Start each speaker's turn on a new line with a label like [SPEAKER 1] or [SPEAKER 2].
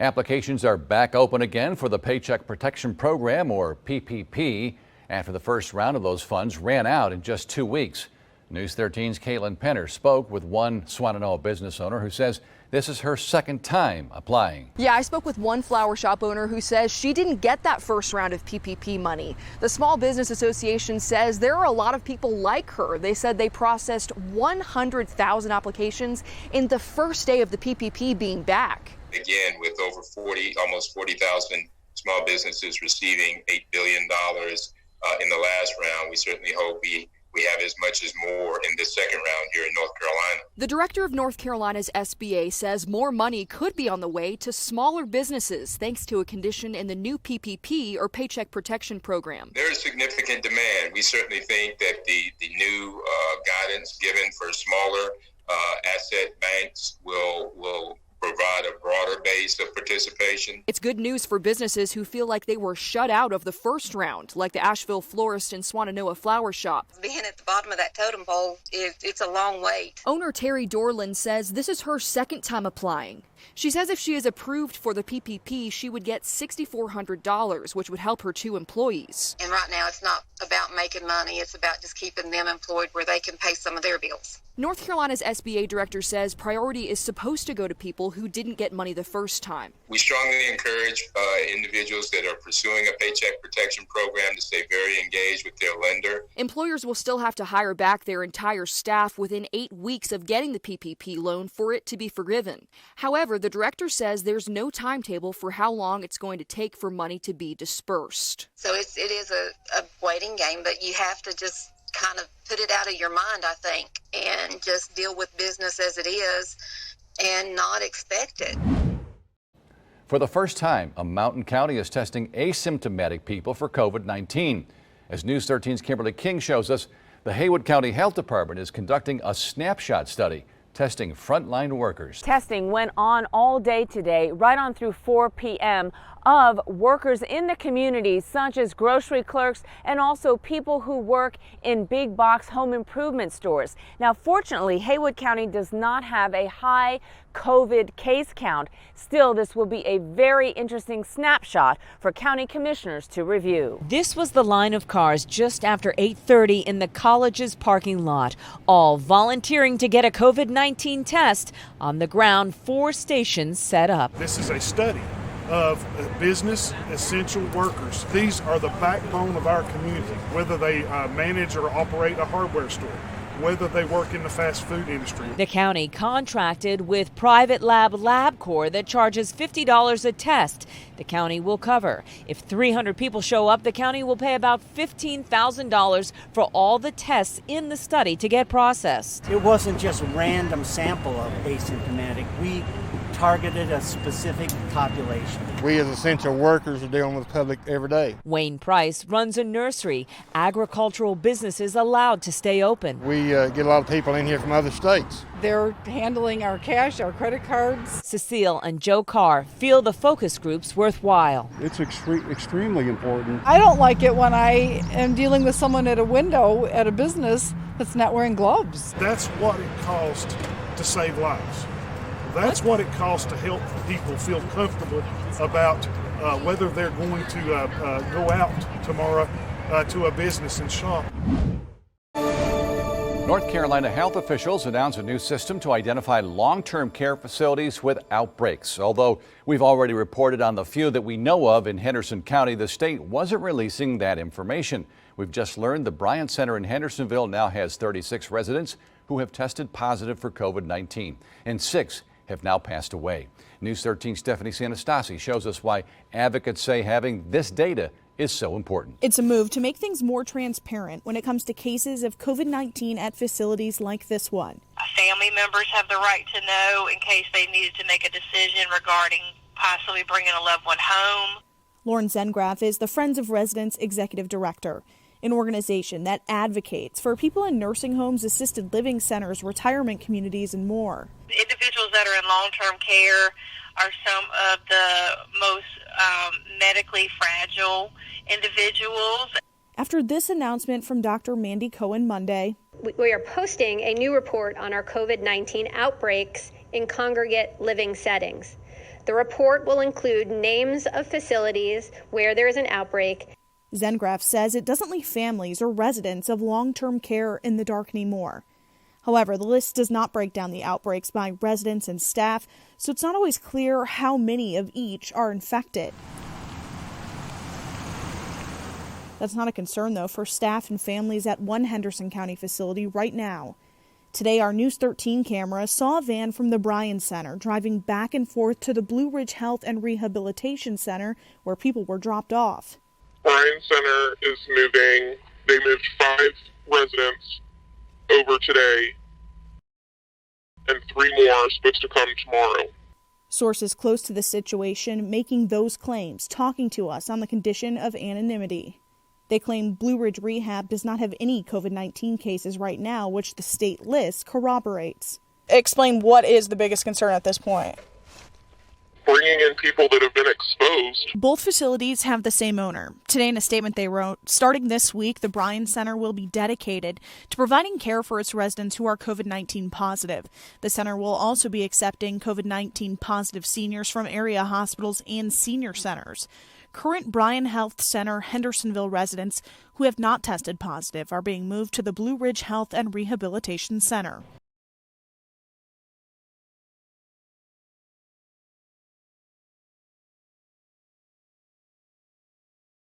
[SPEAKER 1] Applications are back open again for the Paycheck Protection Program, or PPP, after the first round of those funds ran out in just 2 weeks. News 13's CAITLYN PENTER spoke with one SWANNANOA business owner who says this is her second time applying.
[SPEAKER 2] Yeah, I spoke with one flower shop owner who says she didn't get that first round of PPP money. The Small Business Association says there are a lot of people like her. They said they processed 100,000 applications in the first day of the PPP being back.
[SPEAKER 3] Again, with over almost 40,000 small businesses receiving $8 billion in the last round, we certainly hope we have as much as more in this second round here in North Carolina.
[SPEAKER 2] The director of North Carolina's SBA says more money could be on the way to smaller businesses thanks to a condition in the new PPP, or Paycheck Protection Program.
[SPEAKER 3] There is significant demand. We certainly think that the new guidance given for smaller asset banks will provide a broader base of participation.
[SPEAKER 2] It's good news for businesses who feel like they were shut out of the first round, like the Asheville Florist and SWANNANOA flower shop.
[SPEAKER 4] Being at the bottom of that totem pole, it's a long wait.
[SPEAKER 2] Owner Terry DORLAN says this is her second time applying. She says if she is approved for the PPP, she would get $6,400, which would help her 2 employees.
[SPEAKER 4] And right now, it's not about making money. It's about just keeping them employed where they can pay some of their bills.
[SPEAKER 2] North Carolina's SBA director says priority is supposed to go to people who didn't get money the first time.
[SPEAKER 3] We strongly encourage individuals that are pursuing a Paycheck Protection Program to stay very engaged with their lender.
[SPEAKER 2] Employers will still have to hire back their entire staff within 8 weeks of getting the PPP loan for it to be forgiven. However, the director says there's no timetable for how long it's going to take for money to be dispersed.
[SPEAKER 4] So it is a waiting game, but you have to just kind of put it out of your mind, I think, and just deal with business as it is and not expect it.
[SPEAKER 1] For the first time, a mountain county is testing asymptomatic people for COVID-19. As News 13's Kimberly King shows us, the Haywood County Health Department is conducting a snapshot study testing frontline workers.
[SPEAKER 5] Testing went on all day today, right on through 4 p.m. of workers in the community, such as grocery clerks and also people who work in big box home improvement stores. Now, fortunately, Haywood County does not have a high COVID case count. Still, this will be a very interesting snapshot for county commissioners to review. This was the line of cars just after 8:30 in the college's parking lot, all volunteering to get a COVID-19 test. On the ground, 4 stations set up.
[SPEAKER 6] This is a study of business essential workers. These are the backbone of our community, whether they manage or operate a hardware store, whether they work in the fast food industry.
[SPEAKER 5] The county contracted with private lab LabCorp that charges $50 a test. The county will cover. If 300 people show up, the county will pay about $15,000 for all the tests in the study to get processed.
[SPEAKER 7] It wasn't just a random sample of asymptomatic. We targeted a specific population.
[SPEAKER 8] We as essential workers are dealing with the public every day.
[SPEAKER 5] Wayne Price runs a nursery. Agricultural businesses allowed to stay open.
[SPEAKER 8] We get a lot of people in here from other states.
[SPEAKER 9] They're handling our cash, our credit cards.
[SPEAKER 5] Cecile and Joe Carr feel the focus group's worthwhile.
[SPEAKER 10] It's extremely important.
[SPEAKER 9] I don't like it when I am dealing with someone at a window at a business that's not wearing gloves.
[SPEAKER 6] That's what it costs to save lives. That's what it costs to help people feel comfortable about whether they're going to go out tomorrow to a business and shop.
[SPEAKER 1] North Carolina health officials announced a new system to identify long-term care facilities with outbreaks. Although we've already reported on the few that we know of in Henderson County, the state wasn't releasing that information. We've just learned the Bryant Center in Hendersonville now has 36 residents who have tested positive for COVID-19, and 6 have now passed away. News 13's Stephanie Sanastasi shows us why advocates say having this data is so important.
[SPEAKER 11] It's a move to make things more transparent when it comes to cases of COVID-19 at facilities like this one.
[SPEAKER 12] Family members have the right to know in case they needed to make a decision regarding possibly bringing a loved one home.
[SPEAKER 11] Lauren Zengraf is the Friends of Residents Executive Director, an organization that advocates for people in nursing homes, assisted living centers, retirement communities, and more.
[SPEAKER 12] Individuals that are in long-term care are some of the most medically fragile individuals.
[SPEAKER 11] After this announcement from Dr. Mandy Cohen Monday,
[SPEAKER 13] we are posting a new report on our COVID-19 outbreaks in congregate living settings. The report will include names of facilities where there is an outbreak.
[SPEAKER 11] Zengraf says it doesn't leave families or residents of long-term care in the dark anymore. However, the list does not break down the outbreaks by residents and staff, so it's not always clear how many of each are infected. That's not a concern, though, for staff and families at one Henderson County facility right now. Today, our News 13 camera saw a van from the Bryan Center driving back and forth to the Blue Ridge Health and Rehabilitation Center where people were dropped off.
[SPEAKER 14] Bryan Center is moving. They moved 5 residents over today, and 3 more are supposed to come tomorrow.
[SPEAKER 11] Sources close to the situation making those claims, talking to us on the condition of anonymity. They claim Blue Ridge Rehab does not have any COVID-19 cases right now, which the state list corroborates. Explain what is the biggest concern at this point.
[SPEAKER 14] Bringing in people that have been exposed.
[SPEAKER 11] Both facilities have the same owner. Today, in a statement they wrote, starting this week, the Bryan Center will be dedicated to providing care for its residents who are COVID-19 positive. The center will also be accepting COVID-19 positive seniors from area hospitals and senior centers. Current Bryan Health Center Hendersonville residents who have not tested positive are being moved to the Blue Ridge Health and Rehabilitation Center.